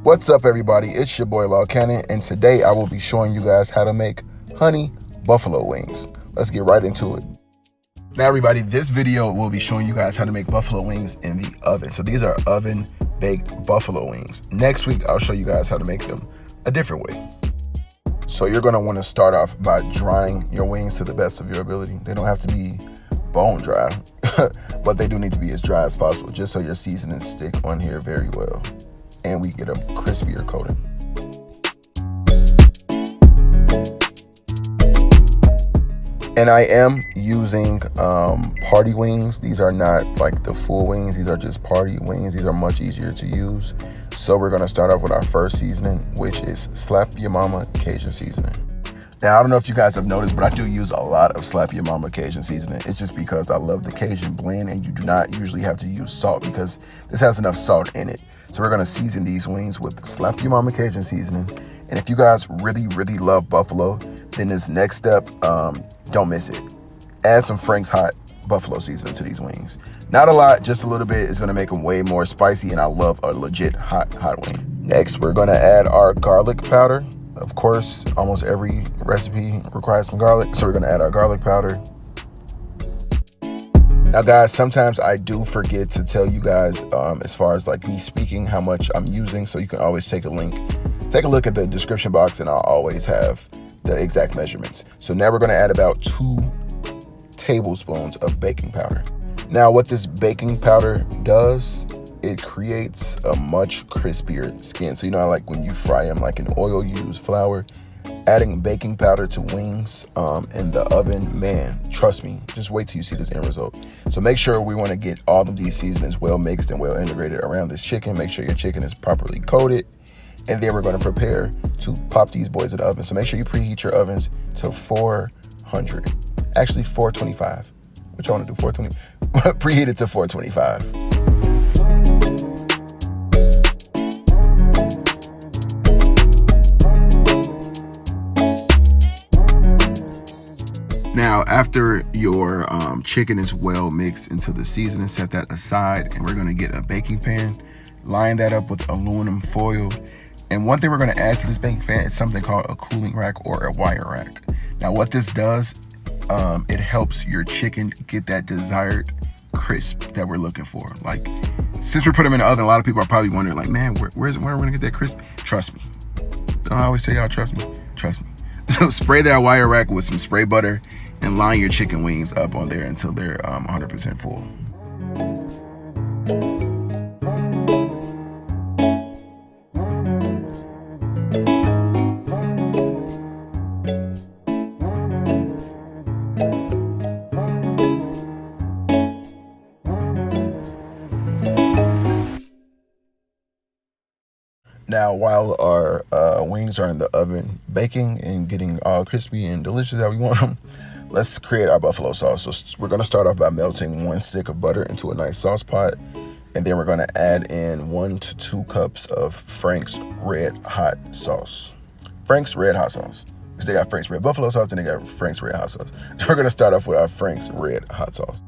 What's up, everybody? It's your boy Law Cannon, and today I will be showing you guys how to make honey buffalo wings. Let's get right into it. Now, everybody, this video will be showing you guys how to make buffalo wings in the oven. So these are oven baked buffalo wings. Next week, I'll show you guys how to make them a different way. So you're going to want to start off by drying your wings to the best of your ability. They don't have to be bone dry, but they do need to be as dry as possible, just so your seasonings stick on here very well and we get a crispier coating. And I am using party wings. These are not like the full wings. These are just party wings. These are much easier to use. So we're gonna start off with our first seasoning, which is Slap Your Mama Cajun seasoning. Now, I don't know if you guys have noticed, but I do use a lot of Slap Your Mama Cajun seasoning. It's just because I love the Cajun blend, and you do not usually have to use salt because this has enough salt in it. So we're gonna season these wings with Slap Your Mama Cajun seasoning. And if you guys really, really love buffalo, then this next step, don't miss it. Add some Frank's Hot buffalo seasoning to these wings. Not a lot, just a little bit. Is gonna make them way more spicy, and I love a legit hot wing. Next, we're gonna add our garlic powder. Of course, almost every recipe requires some garlic, so we're gonna add our garlic powder. Now, guys, sometimes I do forget to tell you guys, as far as like me speaking, how much I'm using, so you can always take a look at the description box, and I'll always have the exact measurements. So now we're gonna add about 2 tablespoons of baking powder. Now, what this baking powder does, it creates a much crispier skin. So you know how like when you fry them like in oil, you use flour. Adding baking powder to wings in the oven, man, trust me, just wait till you see this end result. So make sure we want to get all of these seasonings well mixed and well integrated around this chicken. Make sure your chicken is properly coated. And then we're going to prepare to pop these boys in the oven. So make sure you preheat your ovens to 400. Actually 425. What y'all want to do? 420? Preheat it to 425. Now, after your chicken is well mixed into the seasoning, set that aside, and we're gonna get a baking pan, line that up with aluminum foil. And one thing we're gonna add to this baking pan is something called a cooling rack or a wire rack. Now, what this does, it helps your chicken get that desired crisp that we're looking for. Like, since we put them in the oven, a lot of people are probably wondering, like, man, where are we gonna get that crisp? Trust me. Don't I always tell y'all, trust me. So spray that wire rack with some spray butter and line your chicken wings up on there until they're 100% full. Now, while our wings are in the oven baking and getting all crispy and delicious how we want them, let's create our buffalo sauce. So we're gonna start off by melting 1 stick of butter into a nice sauce pot. And then we're gonna add in 1 to 2 cups of Frank's Red Hot sauce. Frank's Red Hot sauce. Because they got Frank's Red Buffalo sauce and they got Frank's Red Hot sauce. So we're gonna start off with our Frank's Red Hot sauce.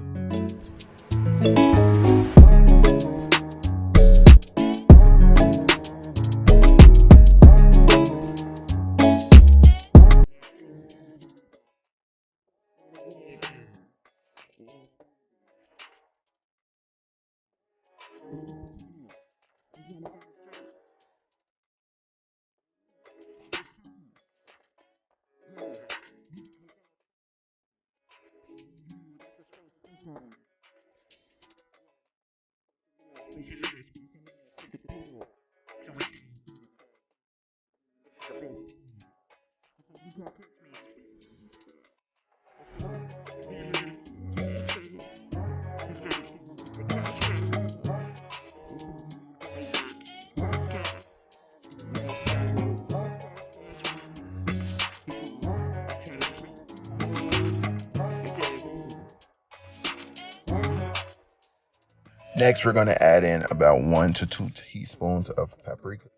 Next, we're going to add in about 1 to 2 teaspoons of paprika.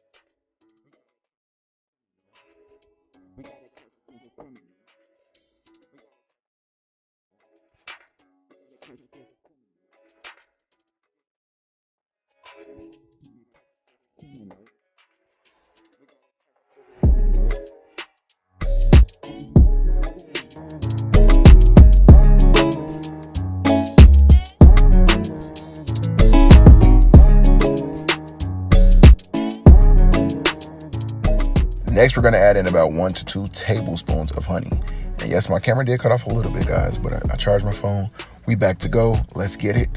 we're gonna add in about 1 to 2 tablespoons of honey. And yes, my camera did cut off a little bit, guys, but I charged my phone. We back to go. Let's get it.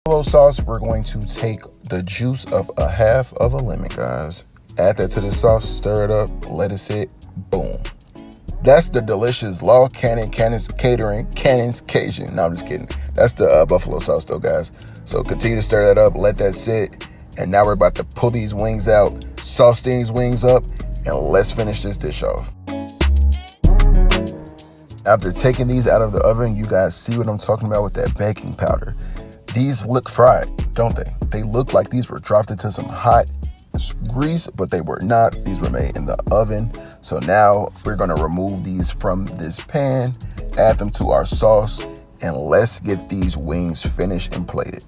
Buffalo sauce, we're going to take the juice of a half of a lemon, guys. Add that to the sauce, stir it up, let it sit, boom. That's the delicious Law Cannon's Catering, Cannon's Cajun. No, I'm just kidding. That's the buffalo sauce though, guys. So continue to stir that up, let that sit. And now we're about to pull these wings out, sauce these wings up, and let's finish this dish off. After taking these out of the oven, you guys see what I'm talking about with that baking powder. These look fried, don't they? They look like these were dropped into some hot grease, but they were not. These were made in the oven. So now we're gonna remove these from this pan, add them to our sauce, and let's get these wings finished and plated.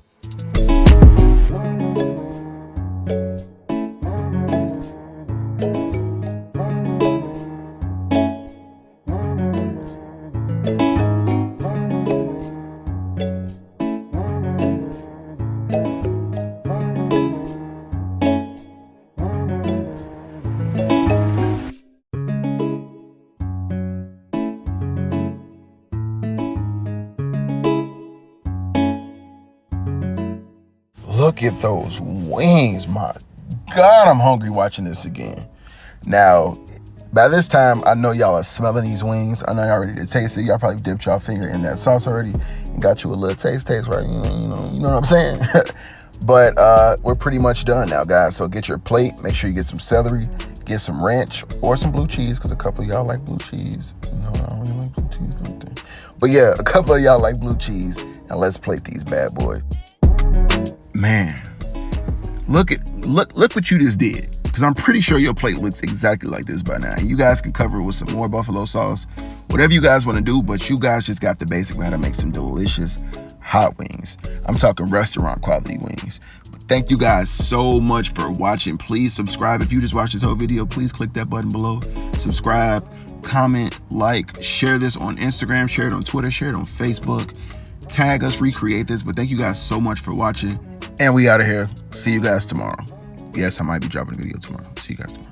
Look at those wings. My God, I'm hungry watching this again. Now, by this time, I know y'all are smelling these wings. I know y'all ready to taste it. Y'all probably dipped y'all finger in that sauce already and got you a little taste, right? You know what I'm saying? But we're pretty much done now, guys. So get your plate. Make sure you get some celery, get some ranch or some blue cheese, because a couple of y'all like blue cheese. No, I don't really like blue cheese, don't they? But yeah, a couple of y'all like blue cheese. And let's plate these bad boys. Man, look what you just did, because I'm pretty sure your plate looks exactly like this by now. You guys can cover it with some more buffalo sauce, whatever you guys want to do, but you guys just got the basic of how to make some delicious hot wings. I'm talking restaurant quality wings. But thank you guys so much for watching. Please subscribe. If you just watched this whole video, please click that button below, subscribe, comment, like, share this on Instagram, share it on Twitter, share it on Facebook, tag us, recreate this. But thank you guys so much for watching. And we out of here. See you guys tomorrow. Yes, I might be dropping a video tomorrow. See you guys tomorrow.